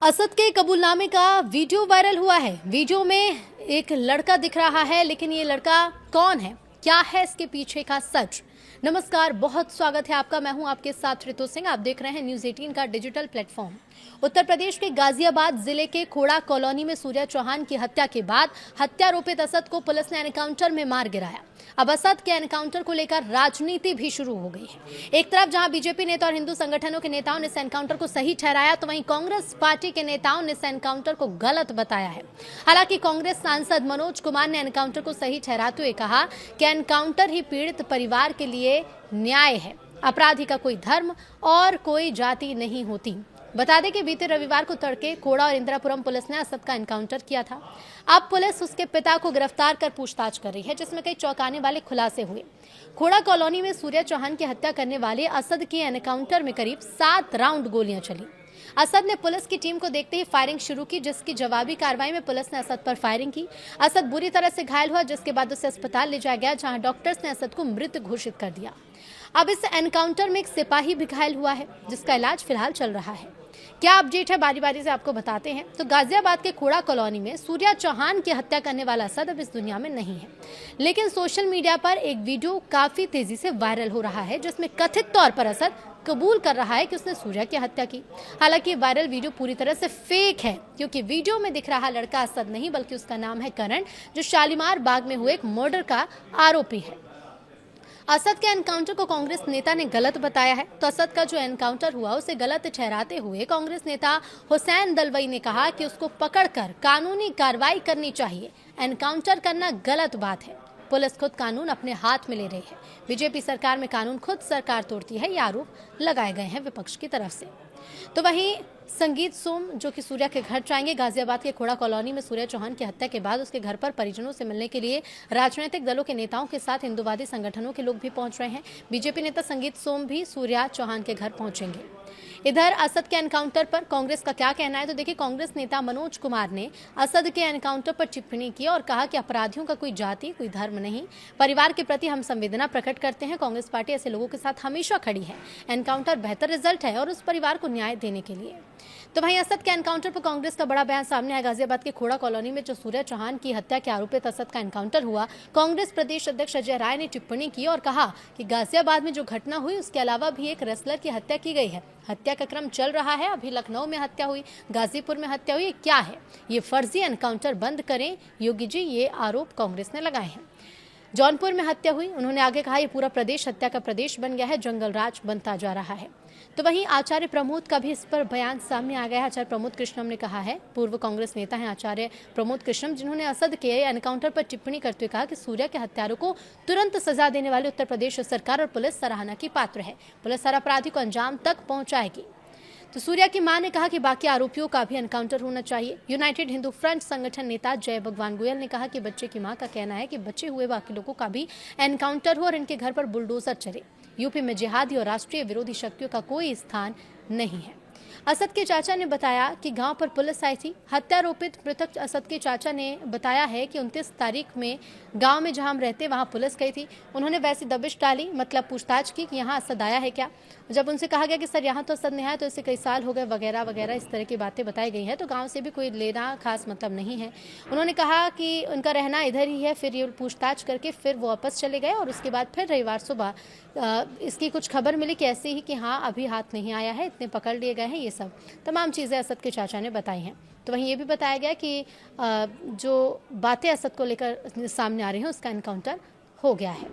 असद के कबूलनामे का video viral हुआ है। वीडियो में एक लड़का दिख रहा है, लेकिन ये लड़का कौन है, क्या है इसके पीछे का सच। नमस्कार, बहुत स्वागत है आपका। मैं हूं आपके साथ ऋतु सिंह। आप देख रहे हैं न्यूज़ 18 का डिजिटल प्लेटफॉर्म। उत्तर प्रदेश के गाजियाबाद जिले के खोड़ा कॉलोनी में सूर्या चौहान की हत्या के बाद हत्यारोपित असद को पुलिस ने एनकाउंटर में मार गिराया। अब असद के एनकाउंटर को लेकर राजनीति भी शुरू हो गई है। एक तरफ जहां बीजेपी नेता और हिंदू संगठनों के नेताओं ने इस एनकाउंटर को सही ठहराया, तो वहीं कांग्रेस पार्टी के नेताओं ने इस एनकाउंटर को गलत बताया है। हालांकि कांग्रेस सांसद मनोज कुमार ने एनकाउंटर को सही ठहराते हुए कहा कि एनकाउंटर ही पीड़ित परिवार के लिए न्याय है। अपराधी का कोई धर्म और कोई जाति नहीं होती। बता दें कि बीते रविवार को तड़के खोड़ा और इंदिरापुरम पुलिस ने असद का एनकाउंटर किया था। अब पुलिस उसके पिता को गिरफ्तार कर पूछताछ कर रही है, जिसमें कई चौंकाने वाले खुलासे हुए। खोड़ा कॉलोनी में सूर्या चौहान की हत्या करने वाले असद के एनकाउंटर में करीब 7 राउंड गोलियां चली। असद ने पुलिस की टीम को देखते ही फायरिंग शुरू की, जिसकी जवाबी कार्रवाई में पुलिस ने असद पर फायरिंग की। असद बुरी तरह से घायल हुआ, जिसके बाद उसे अस्पताल ले जाया गया, जहां डॉक्टर्स ने असद को मृत घोषित कर दिया। अब इस एनकाउंटर में एक सिपाही भी घायल हुआ है, जिसका इलाज फिलहाल चल रहा है। क्या अपडेट है, बारी बारी से आपको बताते हैं। तो गाजियाबाद के खोड़ा कॉलोनी में सूर्या चौहान की हत्या करने वाला असद अब इस दुनिया में नहीं है, लेकिन सोशल मीडिया पर एक वीडियो काफी तेजी से वायरल हो रहा है, जिसमें कथित तौर पर असद कबूल कर रहा है कि उसने सूर्या की हत्या की। हालांकि वायरल वीडियो पूरी तरह से फेक है, क्योंकि वीडियो में दिख रहा लड़का असद नहीं, बल्कि उसका नाम है करण, जो शालीमार बाग में हुए एक मर्डर का आरोपी है। असद के एनकाउंटर को कांग्रेस नेता ने गलत बताया है। तो असद का जो एनकाउंटर हुआ उसे गलत ठहराते हुए कांग्रेस नेता हुसैन दलवाई ने कहा कि उसको पकड़कर कानूनी कार्रवाई करनी चाहिए। एनकाउंटर करना गलत बात है। पुलिस खुद कानून अपने हाथ में ले रही है। बीजेपी सरकार में कानून खुद सरकार तोड़ती है, ये आरोप लगाए गए हैं विपक्ष की तरफ से। तो वहीं संगीत सोम, जो कि सूर्या के घर जाएंगे। गाजियाबाद के खोड़ा कॉलोनी में सूर्या चौहान की हत्या के बाद उसके घर पर परिजनों से मिलने के लिए राजनीतिक दलों के नेताओं के साथ हिंदूवादी संगठनों के लोग भी पहुंच रहे हैं। बीजेपी नेता संगीत सोम भी सूर्या चौहान के घर पहुंचेंगे। इधर असद के एनकाउंटर पर कांग्रेस का क्या कहना है, तो देखिए, कांग्रेस नेता मनोज कुमार ने असद के एनकाउंटर पर टिप्पणी की और कहा कि अपराधियों का कोई जाति, कोई धर्म नहीं। परिवार के प्रति हम संवेदना प्रकट करते हैं। कांग्रेस पार्टी ऐसे लोगों के साथ हमेशा खड़ी है। एनकाउंटर बेहतर रिजल्ट है और उस परिवार को न्याय देने के लिए। तो वहीं असद के एनकाउंटर पर कांग्रेस का बड़ा बयान सामने आया। गाजियाबाद के खोड़ा कॉलोनी में जो सूर्या चौहान की हत्या के आरोपित असद का एनकाउंटर हुआ, कांग्रेस प्रदेश अध्यक्ष अजय राय ने टिप्पणी की और कहा कि गाजियाबाद में जो घटना हुई उसके अलावा भी एक रेसलर की हत्या की गई है। हत्या का क्रम चल रहा है। अभी लखनऊ में हत्या हुई, गाजीपुर में हत्या हुई। क्या है ये फर्जी एनकाउंटर बंद करें योगी जी, ये आरोप कांग्रेस ने लगाए हैं। जौनपुर में हत्या हुई। उन्होंने आगे कहा, ये पूरा प्रदेश हत्या का प्रदेश बन गया है, जंगल राज बनता जा रहा है। तो वहीं आचार्य प्रमोद का भी इस पर बयान सामने आ गया है। आचार्य प्रमोद कृष्णम ने कहा है, पूर्व कांग्रेस नेता हैं आचार्य प्रमोद कृष्णम, जिन्होंने असद के एनकाउंटर पर टिप्पणी करते हुए कहा कि सूर्या के हत्यारों को तुरंत सजा देने वाली उत्तर प्रदेश सरकार और पुलिस सराहना की पात्र है। पुलिस हर अपराधी को अंजाम तक पहुंचाएगी। तो सूर्या की मां ने कहा कि बाकी आरोपियों का भी एनकाउंटर होना चाहिए। यूनाइटेड हिंदू फ्रंट संगठन नेता जय भगवान गोयल ने कहा कि बच्चे की मां का कहना है कि बचे हुए बाकी लोगों का भी एनकाउंटर हो और इनके घर पर बुलडोजर चले। यूपी में जिहादी और राष्ट्रीय विरोधी शक्तियों का कोई स्थान नहीं है। असद के चाचा ने बताया कि गांव पर पुलिस आई थी। हत्यारोपित मृतक असद के चाचा ने बताया है कि 29 तारीख में गांव में जहां हम रहते वहां पुलिस गई थी। उन्होंने वैसी दबिश डाली, मतलब पूछताछ की कि यहाँ असद आया है क्या। जब उनसे कहा गया कि सर यहाँ तो असद नहीं आया, तो इससे कई साल हो गए वगैरह वगैरह, इस तरह की बातें बताई गई हैं। तो गाँव से भी कोई लेना खास मतलब नहीं है। उन्होंने कहा कि उनका रहना इधर ही है। फिर ये पूछताछ करके फिर वो वापस चले गए और उसके बाद फिर रविवार सुबह इसकी कुछ खबर मिली कि ऐसे ही कि हाँ अभी हाथ नहीं आया है, इतने पकड़ लिए गए हैं। ये सब तमाम चीज़ें असद के चाचा ने बताई हैं। तो वहीं ये भी बताया गया कि जो बातें असद को लेकर सामने आ रही हैं उसका एनकाउंटर हो गया है।